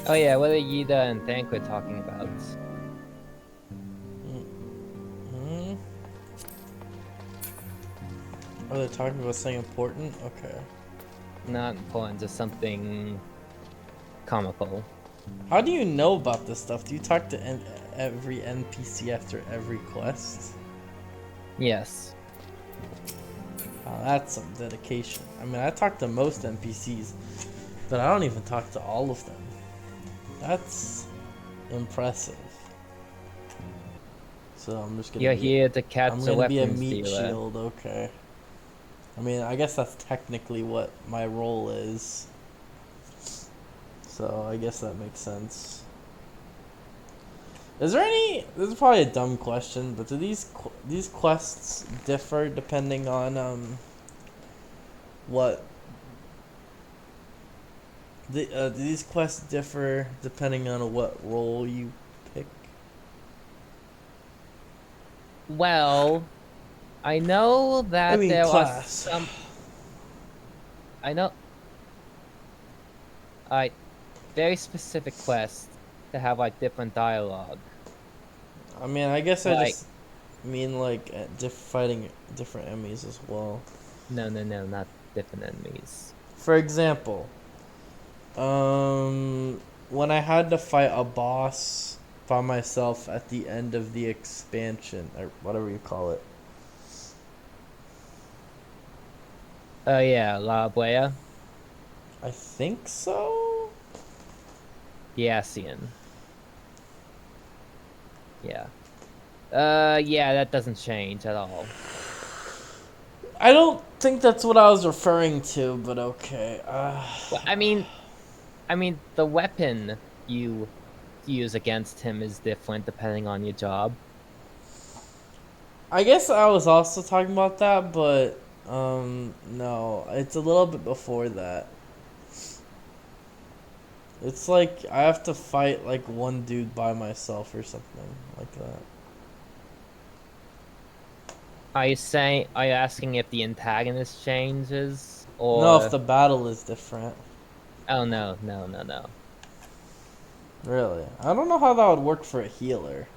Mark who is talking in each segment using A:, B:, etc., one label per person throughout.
A: Oh yeah, what are Yida and Thankwood talking about?
B: Hmm? Are they talking about something important? Okay.
A: Not important, just something comical.
B: How do you know about this stuff? Do you talk to every NPC after every quest?
A: Yes.
B: That's some dedication. I mean, I talk to most NPCs, but I don't even talk to all of them. That's impressive. So I'm just gonna
A: You're
B: be.
A: here to
B: I'm
A: catch a
B: gonna be a
A: weapons
B: meat
A: dealer.
B: shield. Okay. I mean, I guess that's technically what my role is. So I guess that makes sense. Is there any? This is probably a dumb question, but do these quests differ depending on what? Do these quests differ depending on what role you pick?
A: Well, I know
B: I
A: that
B: mean,
A: there are
B: class.
A: some. I know, like, very specific quests that have like different dialogue.
B: I mean, I guess I
A: Like,
B: just mean like fighting different enemies as well.
A: no, not different enemies.
B: For example, when I had to fight a boss by myself at the end of the expansion or whatever you call it.
A: Oh yeah, La Brea,
B: I think so.
A: the Ascian. Yeah. Yeah, that doesn't change at all.
B: I don't think that's what I was referring to, but okay.
A: Well, I mean, the weapon you use against him is different depending on your job.
B: I guess I was also talking about that, but no, it's a little bit before that. It's like I have to fight like one dude by myself or something like that.
A: Are you asking if the antagonist changes
B: No, if
A: or?
B: the battle is different.
A: Oh no.
B: Really, I don't know how that would work for a healer.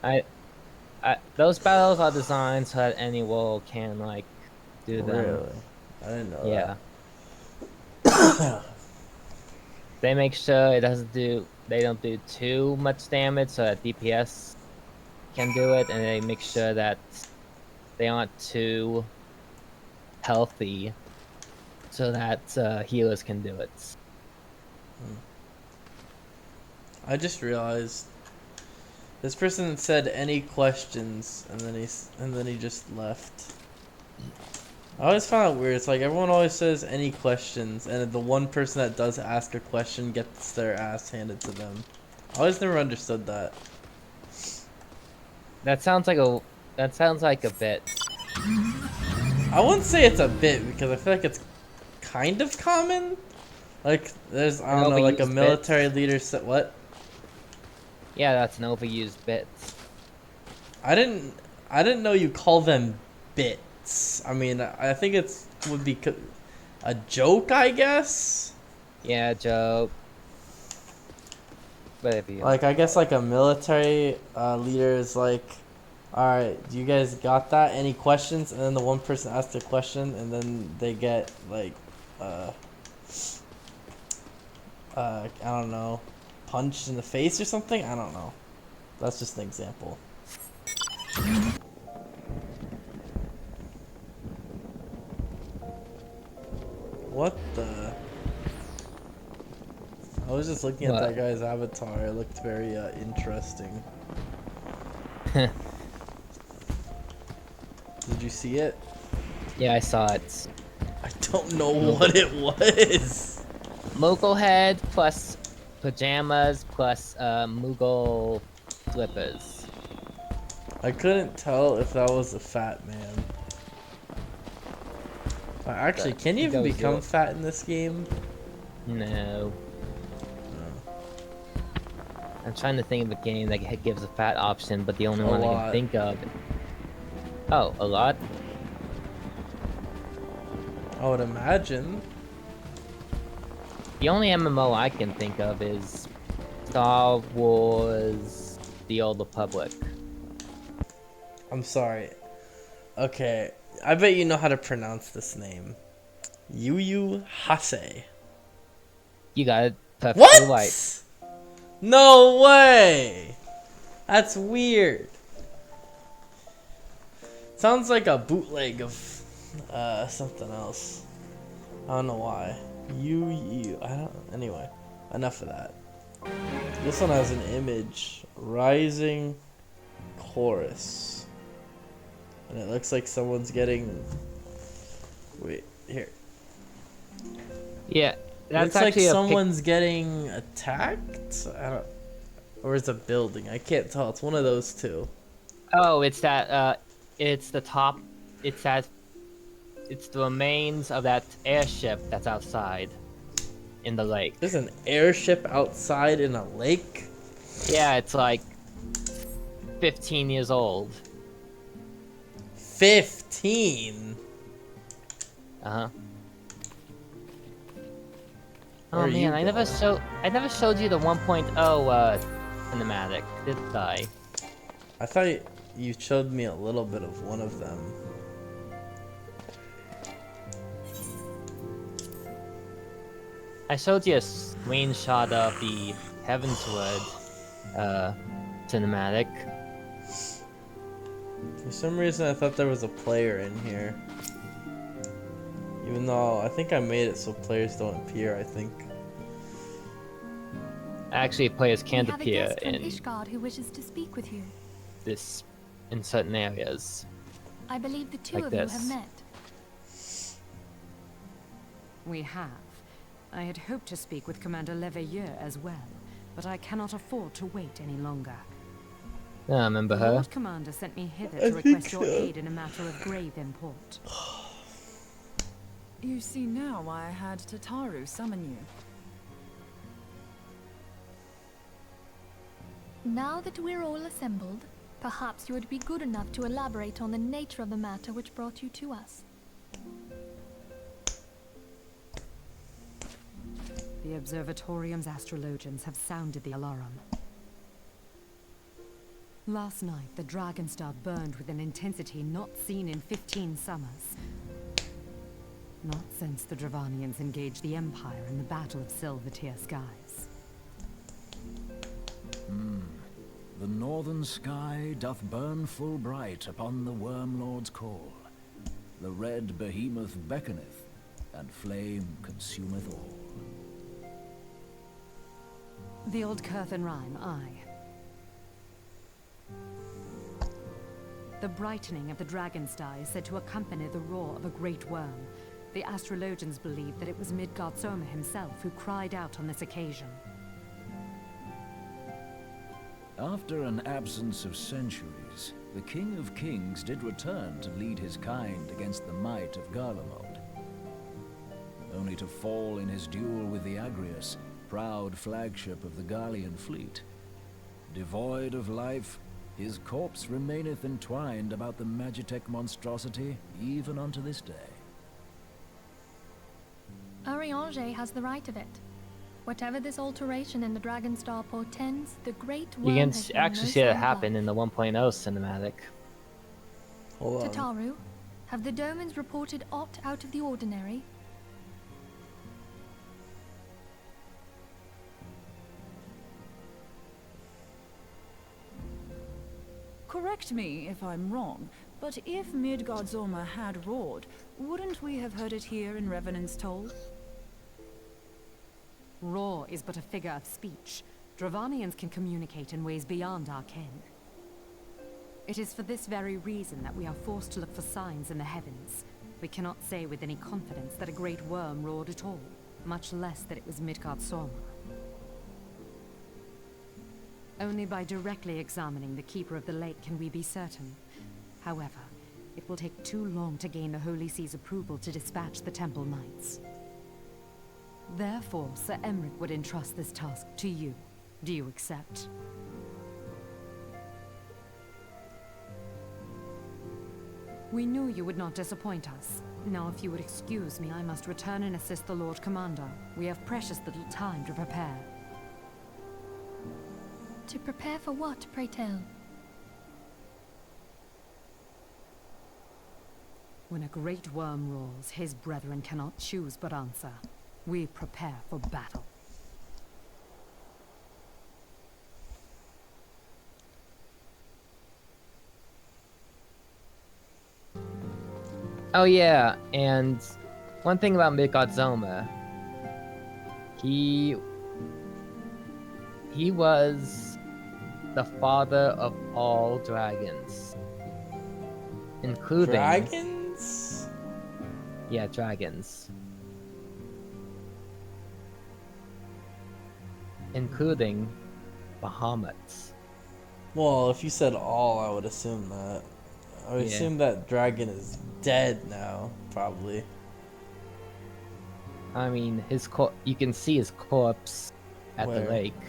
A: I, those battles are designed so that any role can like do them.
B: Really, I didn't know that.
A: Yeah. They make sure they don't do too much damage so that DPS can do it, and they make sure that they aren't too healthy so that healers can do it.
B: I just realized this person said any questions, and then he just left. I always found it weird. It's like everyone always says any questions, and the one person that does ask a question gets their ass handed to them. I always never understood that.
A: That sounds like a bit.
B: I wouldn't say it's a bit because I feel like it's kind of common. Like there's I
A: An
B: don't know like a
A: overused bit.
B: military leader said what?
A: Yeah, that's an overused bit.
B: I didn't I didn't know you call them bits. I mean I think it's would be a joke I guess.
A: Yeah, joke. Whatever you
B: Like
A: want to
B: I
A: call
B: guess
A: it.
B: like a military leader is like, all right, do you guys got that? Any questions? And then the one person asks a question, and then they get like, uh, I don't know, punched in the face or something. I don't know. That's just an example. What the? I was just looking at
A: What?
B: that guy's avatar. It looked very interesting. Did you see it?
A: Yeah, I saw it.
B: I don't know
A: Moogle,
B: what it was.
A: Moogle head plus pajamas plus Moogle slippers.
B: I couldn't tell if that was a fat man. Actually,
A: But
B: can you
A: he
B: even
A: goes
B: become
A: your
B: fat in this game?
A: no.
B: No.
A: I'm trying to think of a game that gives a fat option, but the only
B: A
A: one I can
B: lot.
A: think of. Oh, a lot.
B: I would imagine.
A: The only MMO I can think of is Star Wars: The Old Republic.
B: I'm sorry. Okay, I bet you know how to pronounce this name. Yu Hase.
A: You got it perfectly right.
B: What? No way! That's weird. Sounds like a bootleg of something else. I don't know why. I don't. Anyway, enough of that. This one has an image. Rising Chorus. And it looks like someone's getting. Wait, here.
A: Yeah, that's
B: Looks like
A: actually
B: someone's getting attacked? I don't. Or it's a building. I can't tell. It's one of those two.
A: Oh, it's that. It's the top. It's that. It's the remains of that airship that's outside, in the lake.
B: There's an airship outside in a lake?
A: Yeah, it's like 15 years old.
B: 15?
A: Uh-huh.
B: Where
A: Oh
B: are
A: man,
B: you
A: I never showed you the 1.0 cinematic, did I?
B: I thought you showed me a little bit of one of them.
A: I showed you a screenshot of the Heavensward cinematic.
B: For some reason I thought there was a player in here. Even though I think I made it so players don't appear, I think.
A: Actually, players can't
C: We have a
A: appear
C: guest from
A: in
C: Ishgard who wishes to speak with you.
A: in certain areas.
C: I believe the two
A: Like
C: of you
A: this.
C: have met.
D: We have. I had hoped to speak with Commander Leveilleur as well, but I cannot afford to wait any longer.
A: Yeah, I remember
D: The
A: her.
D: Lord Commander sent me hither
B: I
D: to request
B: think
D: your
B: so.
D: aid in a matter of grave import.
E: You see now why I had Tataru summon you.
C: Now that we're all assembled, perhaps you would be good enough to elaborate on the nature of the matter which brought you to us.
D: The Observatorium's astrologians have sounded the alarm. Last night, the Dragon Star burned with an intensity not seen in 15 summers. Not since the Dravanians engaged the Empire in the Battle of Silvertear Skies.
F: The northern sky doth burn full bright upon the Wormlord's call. The red behemoth beckoneth, and flame consumeth all.
D: The old Curthan rhyme, aye. The brightening of the Dragon Star is said to accompany the roar of a great worm. The astrologians believe that it was Midgardsormr himself who cried out on this occasion.
F: After an absence of centuries, the King of Kings did return to lead his kind against the might of Garlemald, only to fall in his duel with the Agrius, proud flagship of the Garlean fleet. Devoid of life, his corpse remaineth entwined about the Magitech monstrosity even unto this day.
C: Ariange has the right of it. Whatever this alteration in the Dragon Star portends, the Great
A: You
C: Worm
A: can
C: has been
A: actually
C: no
A: see it
C: sign of
A: happen
C: life.
A: in the 1.0 cinematic.
B: Hold on.
C: Tataru, have the Domans reported aught out of the ordinary?
E: Correct me if I'm wrong, but if Midgardsormr had roared, wouldn't we have heard it here in Revenant's Toll?
D: Roar is but a figure of speech. Dravanians can communicate in ways beyond our ken. It is for this very reason that we are forced to look for signs in the heavens. We cannot say with any confidence that a great worm roared at all, much less that it was Midgardsormr. Only by directly examining the Keeper of the Lake can we be certain. However, it will take too long to gain the Holy See's approval to dispatch the Temple Knights. Therefore, Sir Emric would entrust this task to you. Do you accept? We knew you would not disappoint us. Now, if you would excuse me, I must return and assist the Lord Commander. We have precious little time to prepare.
C: To prepare for what, pray tell?
D: When a great worm roars, his brethren cannot choose but answer. We prepare for battle.
A: Oh yeah, and one thing about Midgardsormr, he was the father of all dragons, including
B: Dragons?
A: Yeah, dragons, including Bahamut's.
B: Well, if you said all, I would assume that. I would
A: Yeah.
B: assume that dragon is dead now, probably.
A: I mean, you can see his corpse at
B: Where?
A: the lake.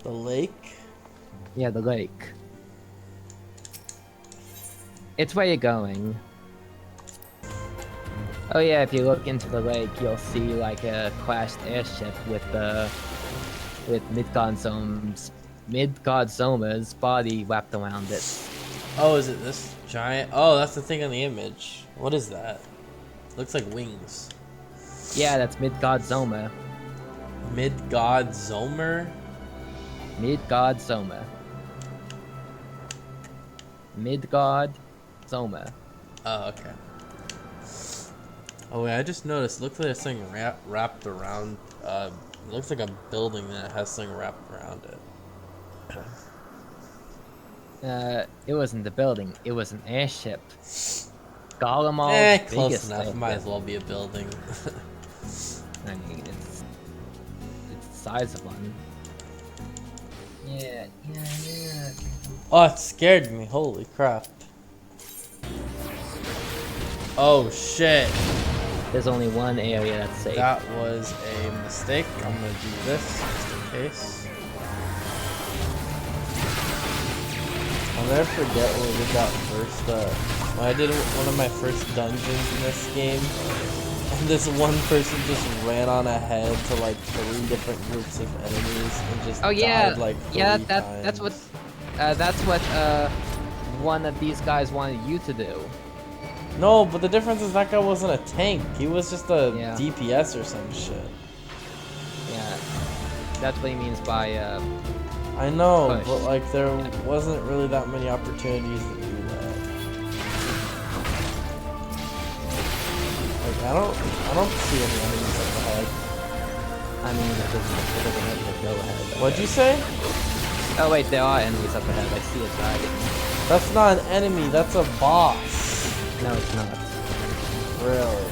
B: The lake?
A: Yeah, the lake. It's where you're going. Oh yeah, if you look into the lake, you'll see like a crashed airship with Midgardsormr's body wrapped around it.
B: Oh, is it this giant? Oh, that's the thing on the image. What is that? Looks like wings.
A: Yeah, that's Midgardsormr.
B: Midgardsormr?
A: Midgardsormr. Midgardsormr.
B: Oh, okay. Oh wait, I just noticed. Looks like there's something wrapped around. It looks like a building that has something wrapped around it.
A: It wasn't a building. It was an airship. Garlemald's
B: Close
A: biggest
B: enough.
A: airship.
B: Might as well be a building.
A: I mean, it's the size of one. Yeah.
B: Oh, it scared me. Holy crap. Oh shit.
A: There's only one area that's safe.
B: That was a mistake. I'm gonna do this just in case. I'll never forget when we did that first, when I did one of my first dungeons in this game, and this one person just ran on ahead to like 3 different groups of enemies and just died like 3 times.
A: That's what one of these guys wanted you to do.
B: No, but the difference is that guy wasn't a tank. He was just a
A: Yeah.
B: DPS or some shit.
A: Yeah, that's what he means by
B: I know,
A: push.
B: but like there wasn't really that many opportunities to do that. Like I don't see any enemies up ahead.
A: I mean, it doesn't have to go ahead.
B: What'd you say?
A: Oh wait, there are enemies up ahead. I see a dragon.
B: That's not an enemy, that's a boss.
A: No, it's not.
B: Really?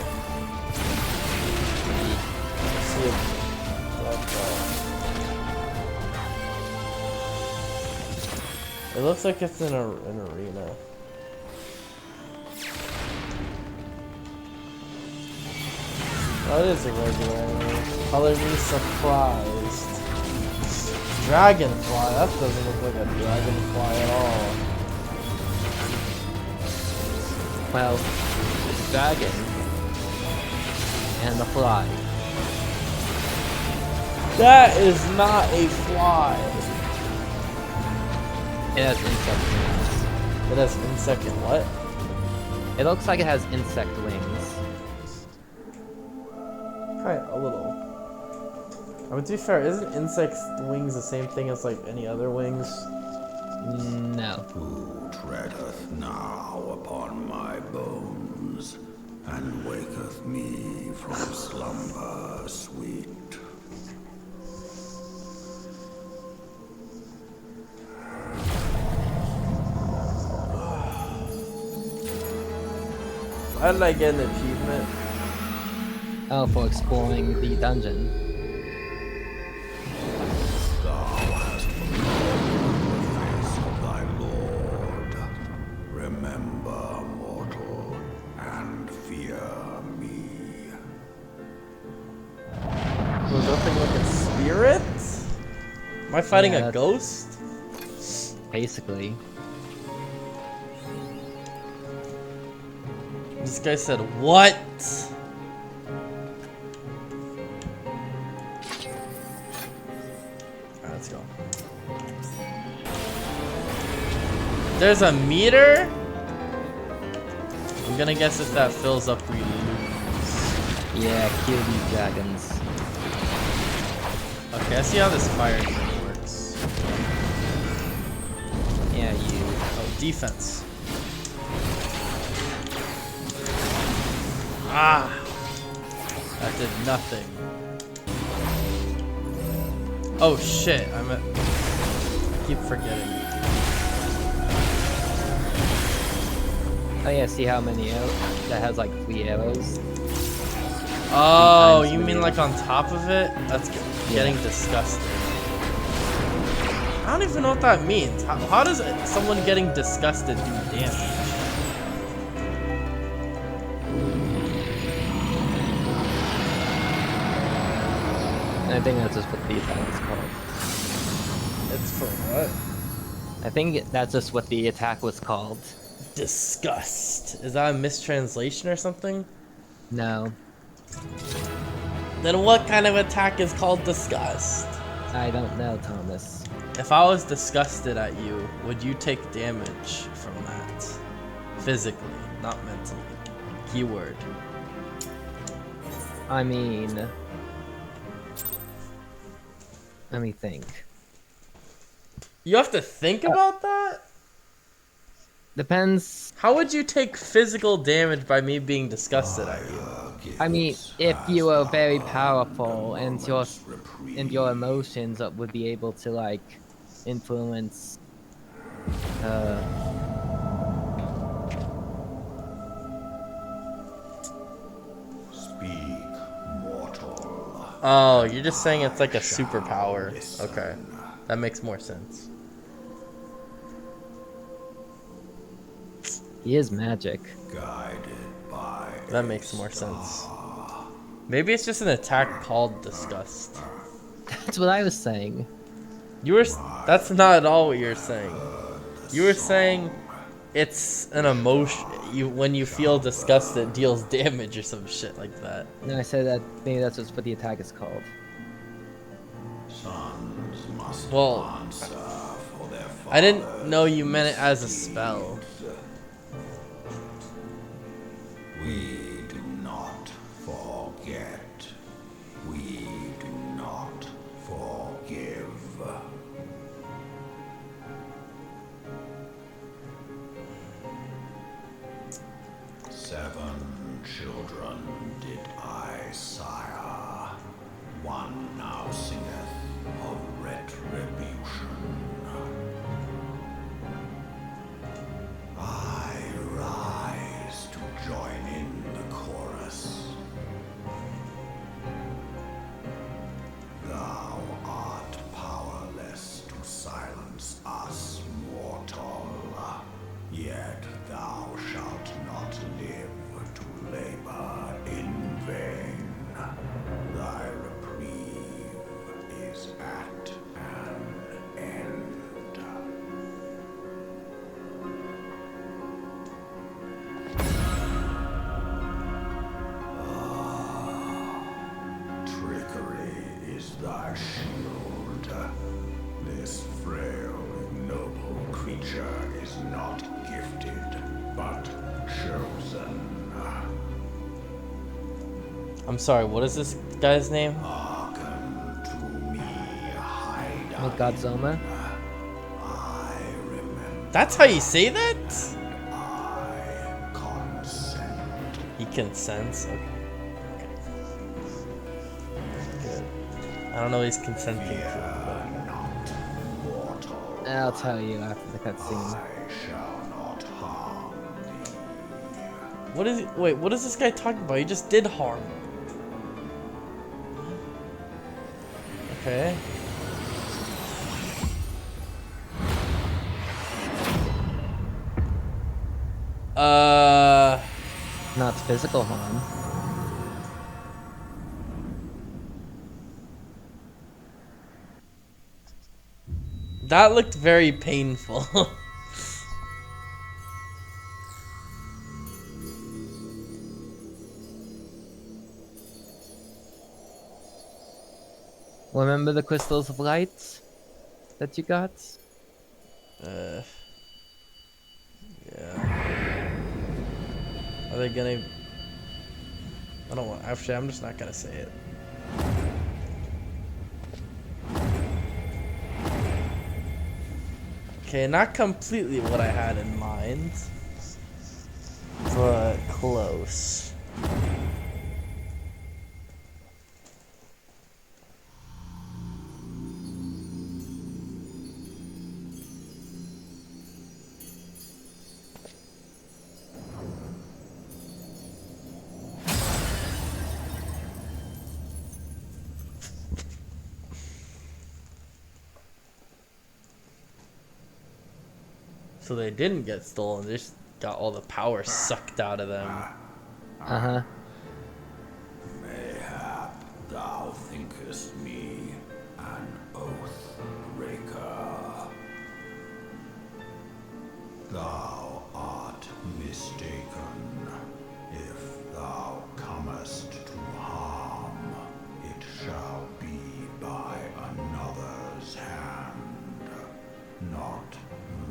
B: I see it looks like it's in an arena. Oh, it is a regular enemy. Color me surprised. Dragonfly, that doesn't look like a dragonfly at all.
A: Well, it's a dragon and a fly.
B: That is not a fly.
A: It has insect wings.
B: It has insect and what?
A: It looks like it has insect wings.
B: Kind of a little. I mean, to be fair, isn't insect wings the same thing as like any other wings?
A: No.
G: Who treadeth now upon my bones, and waketh me from slumber sweet?
B: How did I get an achievement?
A: Oh, for exploring the dungeon.
G: Thou hast forgotten the face of thy Lord. Remember, mortal, and fear me.
B: Was that thing like a spirit? Am I fighting
A: Yeah,
B: a ghost?
A: Basically.
B: This guy said what? Alright, let's go. There's a meter? I'm gonna guess if that fills up, we lose.
A: Yeah, kill these dragons.
B: Okay, I see how this fire thing works.
A: Yeah, you.
B: Oh, defense. Ah! That did nothing. Oh shit, I keep forgetting.
A: Oh yeah, see how many arrows? That has like 3 arrows.
B: Oh,
A: times
B: you
A: the
B: mean
A: meter.
B: like on top of it? That's getting disgusting. I don't even know what that means. How does someone getting disgusted do damage?
A: And I think that's just what the attack is called.
B: It's for what?
A: I think that's just what the attack was called.
B: Disgust. Is that a mistranslation or something?
A: No,
B: Then what kind of attack is called disgust?
A: I don't know, Thomas.
B: If I was disgusted at you, would you take damage from that? Physically, not mentally. Keyword.
A: I mean, let me think.
B: You have to think about that?
A: Depends.
B: How would you take physical damage by me being disgusted at you?
A: I mean, if you are very powerful and your emotions would be able to like influence.
G: Speak, mortal.
B: Oh, you're just saying it's like a superpower. Okay, that makes more sense.
A: He is magic.
G: Guided by
B: That makes more sense. Maybe it's just an attack called disgust.
A: That's what I was saying.
B: You were. That's not at all what you're saying. You were saying it's an emotion. When you feel disgust, it deals damage or some shit like that.
A: No, I said that maybe that's just what the attack is called.
G: sons must
B: Well,
G: answer for their
B: I didn't know you meant it as a spell.
G: We do not forget. We do not forgive. Seven children did I sire. One now singeth of retribution. I rise to join in the chorus. Thou art powerless to silence us, mortal. Yet thou shalt not live to labor in vain. Thy reprieve is at an end. Trickery is thy shield. This frail, ignoble creature is not gifted, but chosen.
B: I'm sorry. What is this guy's name?
G: Hearken to me, hide.
A: Midgardsormr.
G: I remember.
B: That's how you say that?
G: I consent.
B: He consents. Okay. Good. I don't know what he's consenting to.
G: Not mortal.
A: I'll tell you after the cutscene.
G: I shall not harm thee.
B: What is? Wait. What is this guy talking about? He just did harm. Okay.
A: Not physical harm.
B: That looked very painful.
A: Remember the crystals of light that you got?
B: Yeah. Are they gonna? I don't want. Actually, I'm just not gonna say it. Okay, not completely what I had in mind, but close. So they didn't get stolen, they just got all the power sucked out of them.
A: Uh-huh.
G: Mayhap thou thinkest me an oath breaker. Thou art mistaken. If thou comest to harm, it shall be by another's hand, not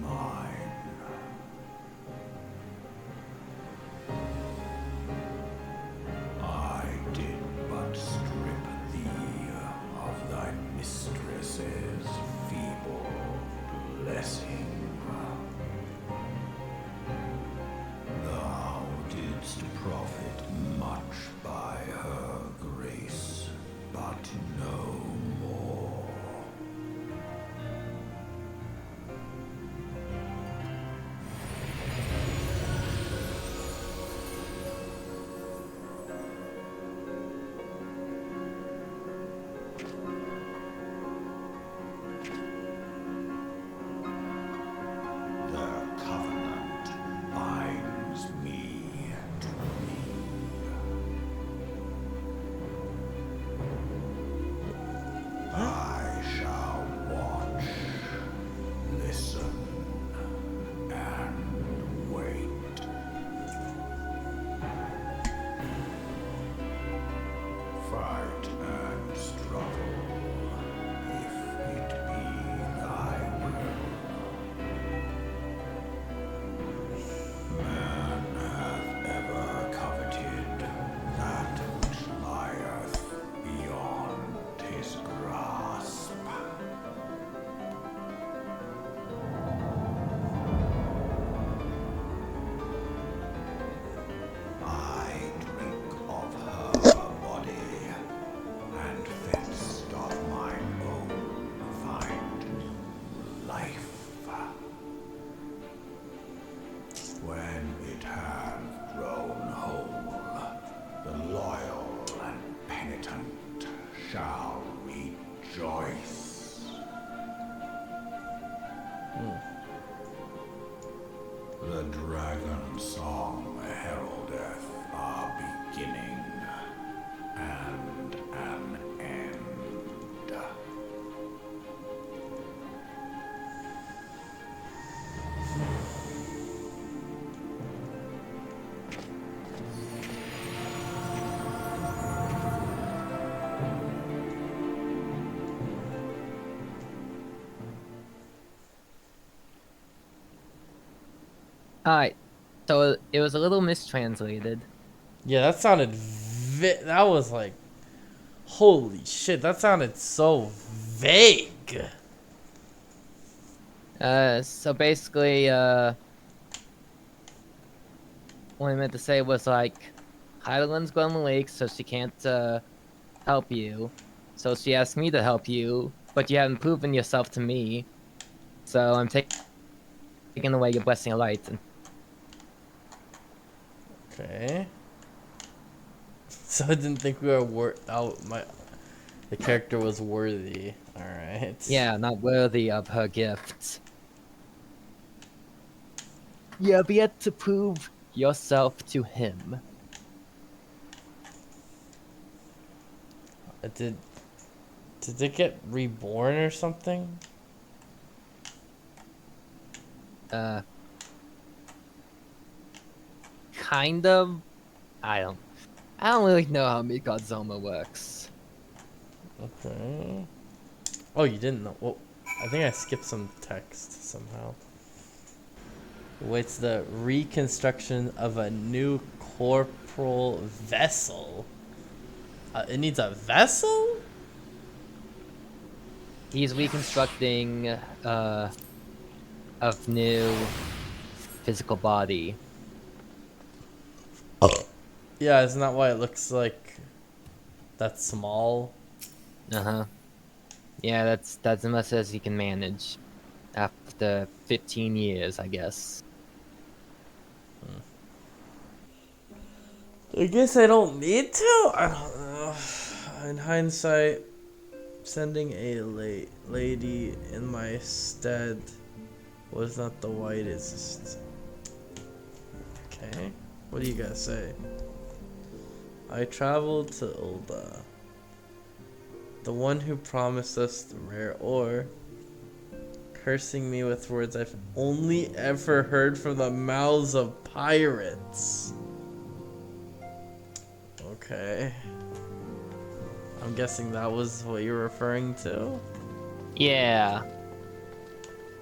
G: mine. I did but strip thee of thy mistress's feeble blessing. Thou didst profit much by her grace, but no more. Their covenant binds me to thee. I shall watch, listen, and wait. Fight and struggle, if it be thy will. Man hath ever coveted that which lieth beyond his grasp. I drink of her body, and thence doth mine own find new life. When it hath grown whole, the loyal and penitent shall rejoice. The dragon song heraldeth a beginning and an end.
A: Alright. So it was a little mistranslated.
B: Yeah, that sounded that was like, holy shit, that sounded so vague.
A: So basically, what I meant to say was like, Hydalen's gone on the lake, so she can't, help you. So she asked me to help you, but you haven't proven yourself to me. So I'm taking away your blessing of light. And
B: Okay. So I didn't think we were the character was worthy. All right.
A: yeah, not worthy of her gift. You have yet to prove yourself to him.
B: Did it get reborn or something?
A: Kind of. I don't really know how Midgardsormr works.
B: Okay. Oh, you didn't know. Well, I think I skipped some text somehow. Waits the reconstruction of a new corporal vessel. It needs a vessel?
A: He's reconstructing a new physical body.
B: Yeah, isn't that why it looks like that's small?
A: Uh-huh. Yeah, that's as much as he can manage after 15 years, I guess.
B: I guess I don't need to. I don't know. In hindsight, sending a lady in my stead was not the wisest. Okay, what do you guys say? I traveled to Ulda, the one who promised us the rare ore, cursing me with words I've only ever heard from the mouths of pirates. Okay. I'm guessing that was what you're referring to?
A: Yeah.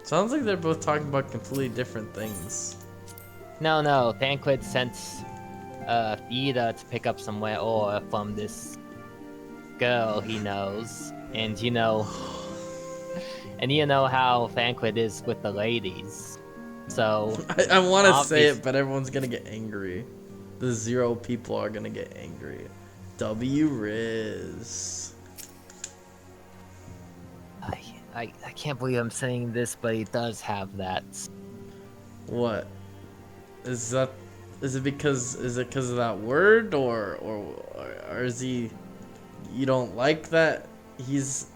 B: Sounds like they're both talking about completely different things.
A: No. Thancred sent Ida to pick up some rare ore from this girl he knows. And you know how Thancred is with the ladies. So
B: I want to say it, but everyone's gonna get angry. The 0 people are gonna get angry. W Riz.
A: I can't believe I'm saying this, but he does have that.
B: What? Is it because of that word or is he, you don't like that he's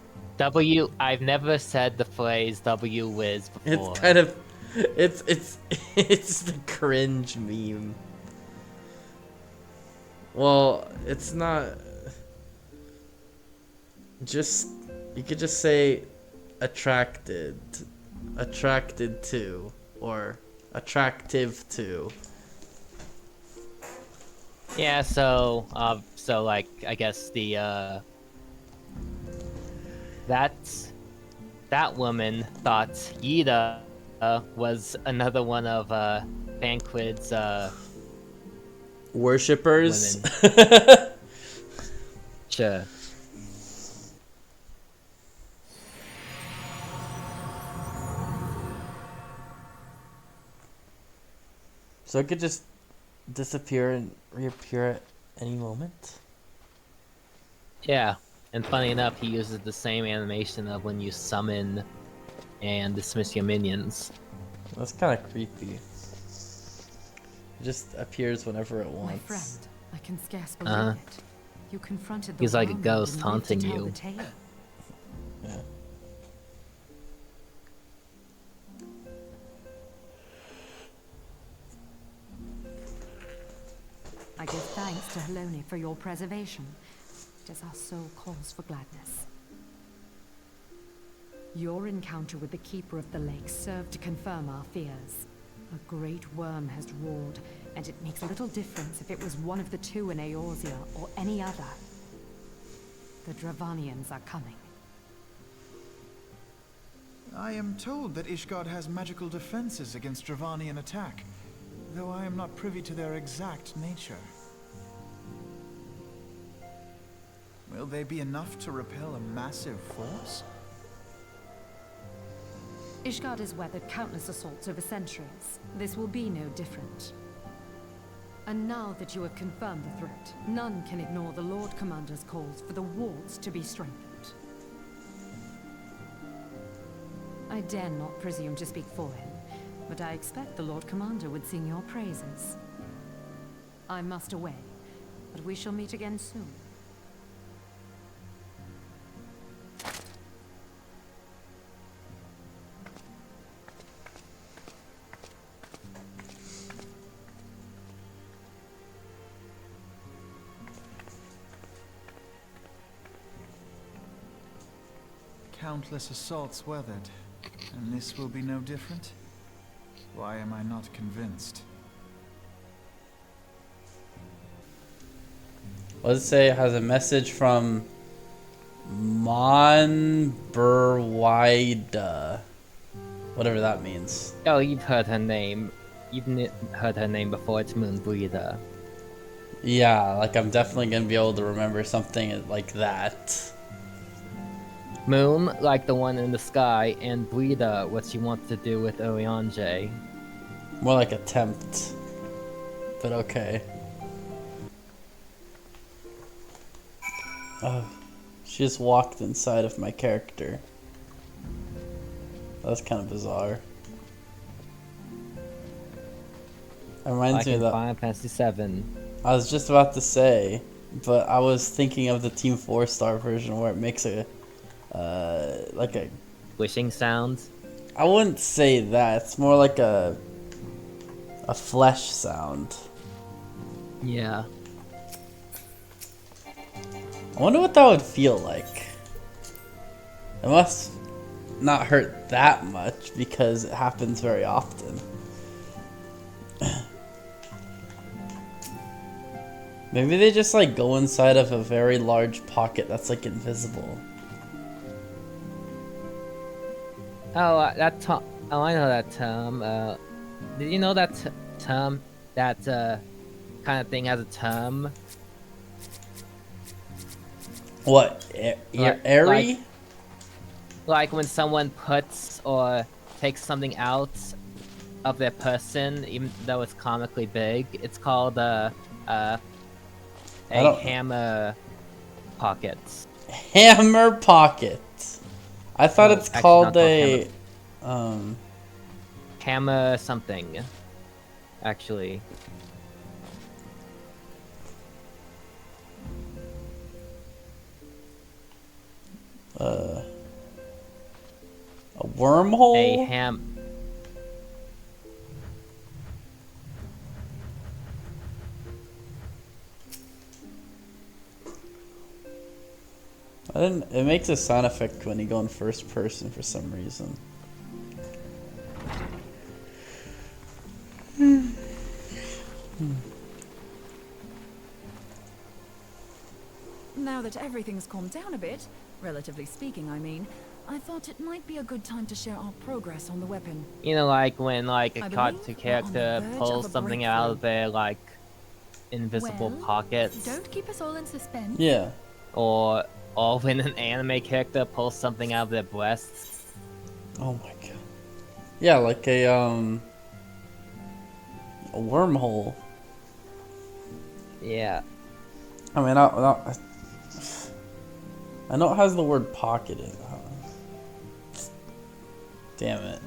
A: I've never said the phrase W Wiz before.
B: It's kind of it's the cringe meme. Well, it's not just, you could just say attracted to, or attractive to.
A: Yeah, so like I guess the that woman thought Yida was another one of Thancred's
B: Worshippers.
A: Sure.
B: So it could just disappear and reappear at any moment.
A: Yeah, and funny enough, he uses the same animation of when you summon and dismiss your minions.
B: That's kind of creepy. It just appears whenever it wants.
D: My friend, I can scarce believe it. You confronted the
A: He's like a
D: world
A: ghost
D: and lived
A: haunting
D: to tell
A: you.
D: the tale.
B: Yeah.
D: I give thanks to Helone for your preservation. It is our sole cause for gladness. Your encounter with the Keeper of the Lake served to confirm our fears. A great worm has roared, and it makes little difference if it was one of the two in Eorzea or any other. The Dravanians are coming.
H: I am told that Ishgard has magical defenses against Dravanian attack, though I am not privy to their exact nature. Will they be enough to repel a massive force?
D: Ishgard has weathered countless assaults over centuries. This will be no different. And now that you have confirmed the threat, none can ignore the Lord Commander's calls for the walls to be strengthened. I dare not presume to speak for him, but I expect the Lord Commander would sing your praises. I must away, but we shall meet again soon.
H: Countless assaults weathered, and this will be no different? Why am I not convinced?
B: What does it say? It has a message from Monberwida. Whatever that means.
A: Oh, you've heard her name. Heard her name before. It's Moonbreather.
B: Yeah, like I'm definitely gonna be able to remember something like that.
A: Moon, like the one in the sky, and Breather, what she wants to do with Oriange.
B: More like attempt. But okay. Oh, she just walked inside of my character. That's kind of bizarre. It reminds
A: Like
B: me of
A: in
B: that.
A: Final Fantasy VII.
B: I was just about to say, but I was thinking of the Team 4-star version where it makes a, like a...
A: Wishing sounds.
B: I wouldn't say that. It's more like a flesh sound.
A: Yeah.
B: I wonder what that would feel like. It must not hurt that much because it happens very often. Maybe they just like go inside of a very large pocket that's like invisible.
A: Oh, that term. Oh, I know that term. Did you know that term? That kind of thing has a term.
B: What? Airy?
A: Like when someone puts or takes something out of their person, even though it's comically big, it's called a hammer pocket.
B: Hammer pocket. I thought
A: No,
B: it's
A: actually
B: called
A: not
B: a
A: hammer something. Actually,
B: a wormhole.
A: a ham.
B: It makes a sound effect when you go in first person for some reason.
E: Now that everything's calmed down a bit, relatively speaking, I mean, I thought it might be a good time to share our progress on the weapon.
A: You know, like when like a
E: I
A: character
E: believe we're on the
A: character
E: verge
A: pulls
E: of a
A: something out of
E: breakthrough.
A: their like invisible
C: Well,
A: pockets,
C: Don't keep us all in suspense.
B: Yeah.
A: or when an anime character pulls something out of their breasts.
B: Oh my god. Yeah, like a wormhole.
A: Yeah.
B: I mean, I know it has the word pocket in it. Damn it.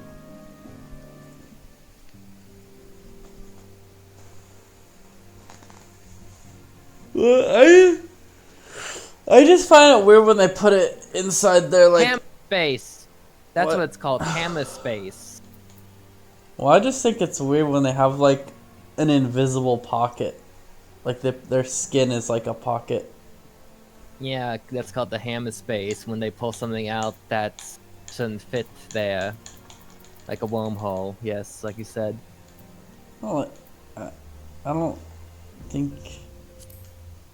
B: I just find it weird when they put it inside there, like.
A: Ham space. That's
B: What?
A: what it's called. Hammer space.
B: Well, I just think it's weird when they have like an invisible pocket, like their skin is like a pocket.
A: Yeah, that's called the hammer space when they pull something out that shouldn't fit there, like a wormhole. Yes, like you said.
B: Oh, I don't think.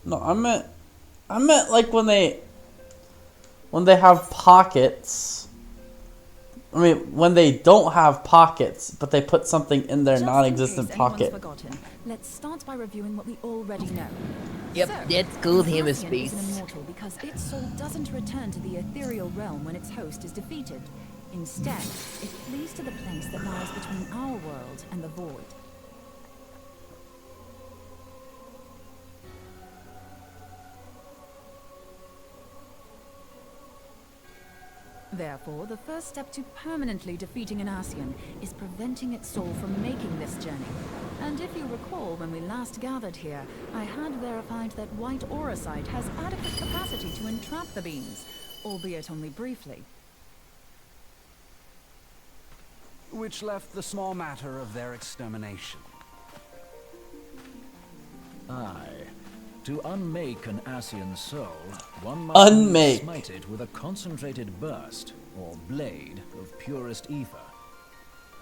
B: No, I meant like when they have pockets. I mean, when they don't have pockets, but they put something in their
E: Just
B: non-existent
E: in case anyone's
B: pocket.
E: forgotten, let's start by reviewing what we already know.
A: Yep,
E: So,
A: it's called
E: an
A: hammer
E: Ascian
A: space.
E: is an immortal because its soul doesn't return to the ethereal realm when its host is defeated. Instead, it flees to the place that lies between our world and the void. Therefore, the first step to permanently defeating an Ascian is preventing its soul from making this journey. And if you recall, when we last gathered here, I had verified that white auracite has adequate capacity to entrap the beings, albeit only briefly.
I: Which left the small matter of their extermination.
F: Aye. To unmake an Ascian soul, one must smite it with a concentrated burst, or blade, of purest ether.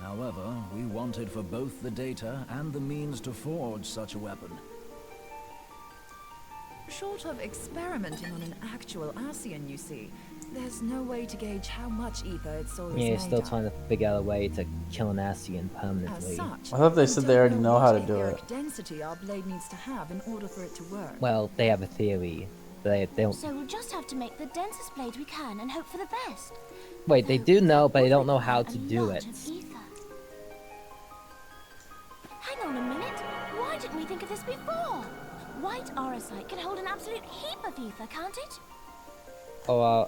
F: However, we wanted for both the data and the means to forge such a weapon.
E: Short of experimenting on an actual Ascian, you see, there's no way to gauge how much ether its soul is
A: Yeah,
E: made
A: still
E: of.
A: trying to figure out a way to kill an Ascian
E: As
A: permanently.
E: such,
B: I thought they
E: we
B: said they
E: don't
B: already know how to
E: what
B: do
E: etheric
B: it.
E: density our blade needs to have in order for it to work.
A: Well, they have a theory. They don't.
J: So we'll just have to make the densest blade we can and hope for the best.
A: Wait, they
J: Though
A: do know,
J: that
A: but they
J: would
A: don't know how
J: require
A: to
J: a
A: do
J: lot
A: it.
J: of ether. Hang on a minute. Why didn't we think of this before? White aurosite can hold an absolute heap of ether, can't it?
A: Or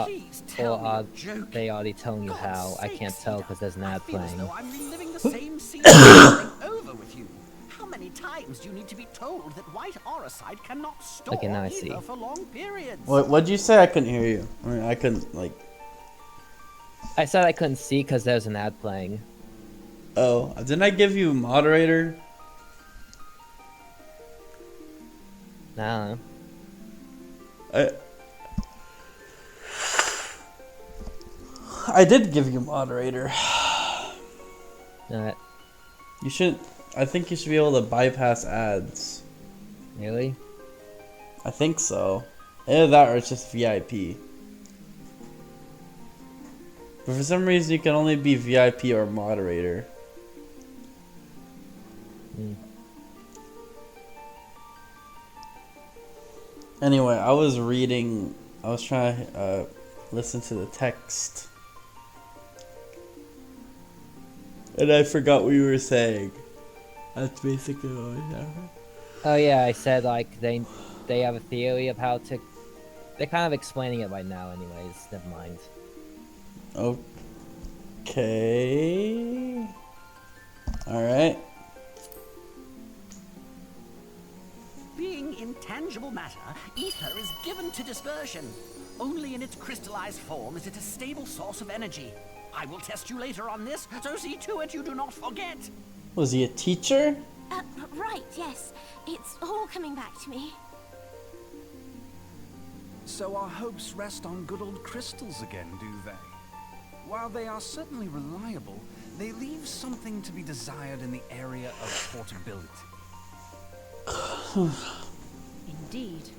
I: Please tell me you're joking.
A: they already telling you
I: God's
A: how. I can't
I: sakes,
A: tell
I: Ida.
A: because there's an
I: I
A: ad
I: feel as
A: playing.
I: though I'm reliving the same scene over with you. How many times do you need to be told that white aurosite cannot store
A: Okay, now I
I: ether
A: see.
I: for long periods?
B: What'd you say? I couldn't hear you. I mean, I couldn't, like...
A: I said I couldn't see because there's an ad playing.
B: Oh, didn't I give you moderator?
A: No.
B: I did give you moderator.
A: Alright.
B: You should... I think you should be able to bypass ads.
A: Really?
B: I think so. Either that or it's just VIP. But for some reason you can only be VIP or moderator.
A: Hmm.
B: Anyway, I was trying to listen to the text. And I forgot what you were saying. That's basically what I said.
A: Oh yeah, I said like they have a theory of how to. They're kind of explaining it right now, anyways. Never mind.
B: Okay. Alright.
I: Being intangible matter, ether is given to dispersion. Only in its crystallized form is it a stable source of energy. I will test you later on this, so see to it you do not forget.
B: Was he a teacher?
J: Right, yes. It's all coming back to me.
I: So our hopes rest on good old crystals again, do they? While they are certainly reliable, they leave something to be desired in the area of portability.
E: Indeed.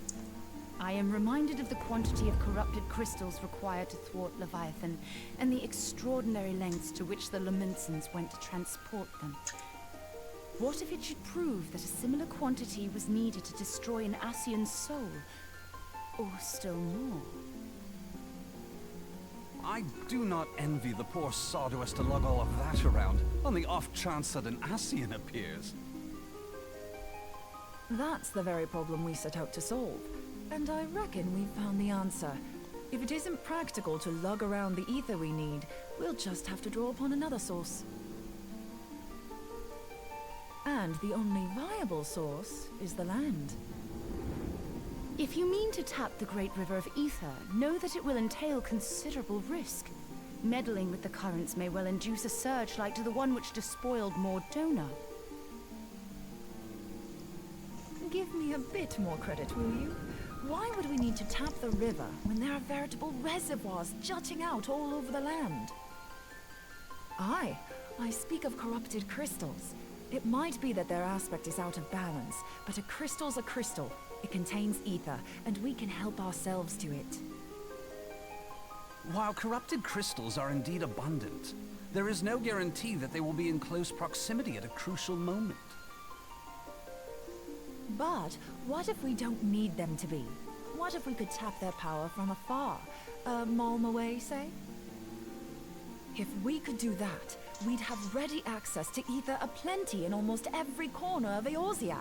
E: I am reminded of the quantity of corrupted crystals required to thwart Leviathan, and the extraordinary lengths to which the Lamentsons went to transport them. What if it should prove that a similar quantity was needed to destroy an Ascian's soul? Or still more?
I: I do not envy the poor sod who has to lug all of that around, on the off chance that an Ascian appears.
E: That's the very problem we set out to solve. And I reckon we've found the answer. If it isn't practical to lug around the ether we need, we'll just have to draw upon another source. And the only viable source is the land. If you mean to tap the great river of ether, know that it will entail considerable risk. Meddling with the currents may well induce a surge like to the one which despoiled Mordona. Give me a bit more credit, will you? Why would we need to tap the river when there are veritable reservoirs jutting out all over the land? Aye, I speak of corrupted crystals. It might be that their aspect is out of balance, but a crystal's a crystal. It contains ether, and we can help ourselves to it.
I: While corrupted crystals are indeed abundant, there is no guarantee that they will be in close proximity at a crucial moment.
E: But what if we don't need them to be? What if we could tap their power from afar? A malm away, say? If we could do that, we'd have ready access to ether aplenty in almost every corner of Eorzea.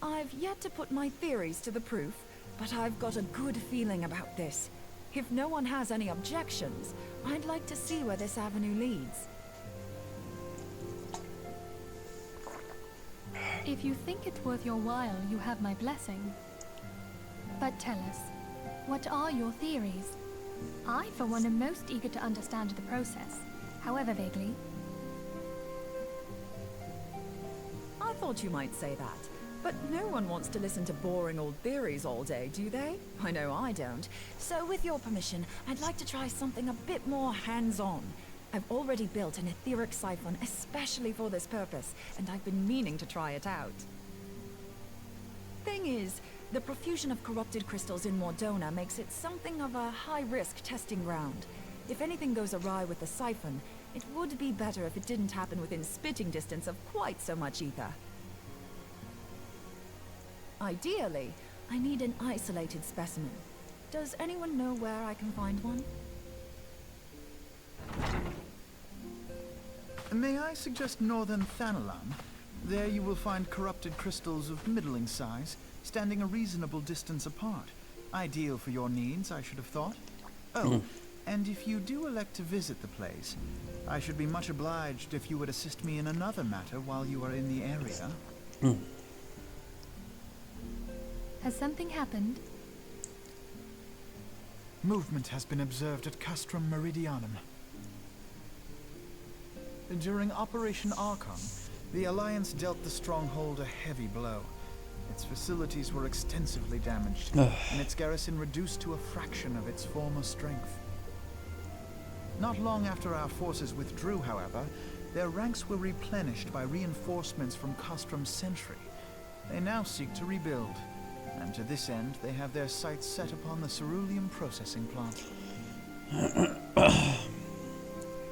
E: I've yet to put my theories to the proof, but I've got a good feeling about this. If no one has any objections, I'd like to see where this avenue leads.
C: If you think it's worth your while, you have my blessing. But tell us, what are your theories? I, for one, am most eager to understand the process, however vaguely.
E: I thought you might say that. But no one wants to listen to boring old theories all day, do they? I know I don't. So with your permission, I'd like to try something a bit more hands-on. I've already built an etheric siphon especially for this purpose, and I've been meaning to try it out. Thing is, the profusion of corrupted crystals in Mordona makes it something of a high-risk testing ground. If anything goes awry with the siphon, it would be better if it didn't happen within spitting distance of quite so much ether. Ideally, I need an isolated specimen. Does anyone know where I can find one?
H: May I suggest northern Thanalan? There you will find corrupted crystals of middling size, standing a reasonable distance apart. Ideal for your needs, I should have thought. Oh, and if you do elect to visit the place, I should be much obliged if you would assist me in another matter while you are in the area.
C: Has something happened?
H: Movement has been observed at Castrum Meridianum. During Operation Archon, the Alliance dealt the stronghold a heavy blow. Its facilities were extensively damaged, and its garrison reduced to a fraction of its former strength. Not long after our forces withdrew, however, their ranks were replenished by reinforcements from Castrum's sentry. They now seek to rebuild, and to this end they have their sights set upon the ceruleum processing plant.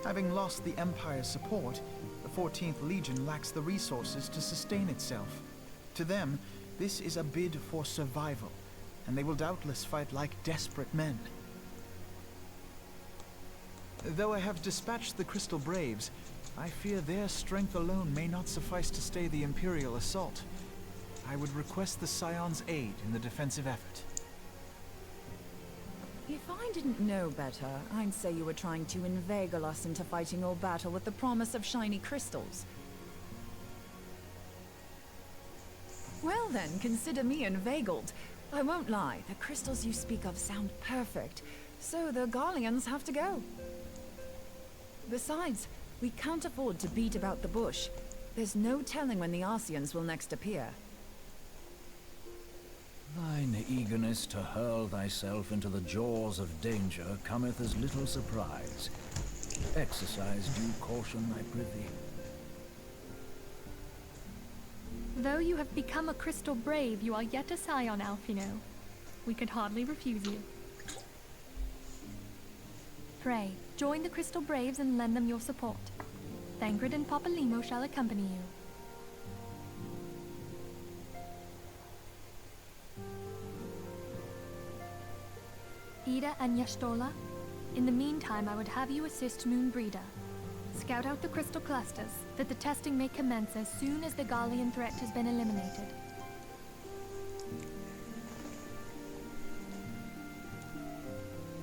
H: Having lost the Empire's support, the 14th Legion lacks the resources to sustain itself. To them, this is a bid for survival, and they will doubtless fight like desperate men. Though I have dispatched the Crystal Braves, I fear their strength alone may not suffice to stay the Imperial assault. I would request the Scion's aid in the defensive effort.
E: If I didn't know better, I'd say you were trying to inveigle us into fighting your battle with the promise of shiny crystals. Well then, consider me inveigled. I won't lie, the crystals you speak of sound perfect, so the Garleans have to go. Besides, we can't afford to beat about the bush. There's no telling when the Ascians will next appear.
F: Thine eagerness to hurl thyself into the jaws of danger cometh as little surprise. Exercise due caution, I prithee.
C: Though you have become a Crystal Brave, you are yet a Scion, Alfino. We could hardly refuse you. Pray, join the Crystal Braves and lend them your support. Thangred and Papalymo shall accompany you. Ida and Yashtola, in the meantime I would have you assist Moonbreeder. Scout out the crystal clusters, that the testing may commence as soon as the Garlean threat has been eliminated.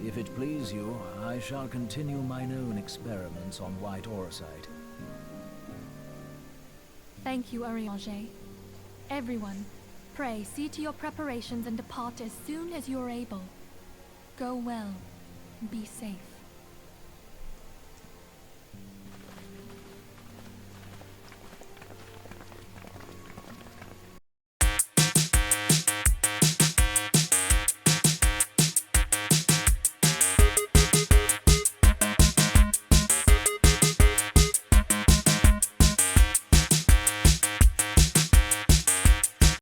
F: If it please you, I shall continue mine own experiments on white orosite.
C: Thank you, Arianger. Everyone, pray see to your preparations and depart as soon as you are able. Go well. Be safe.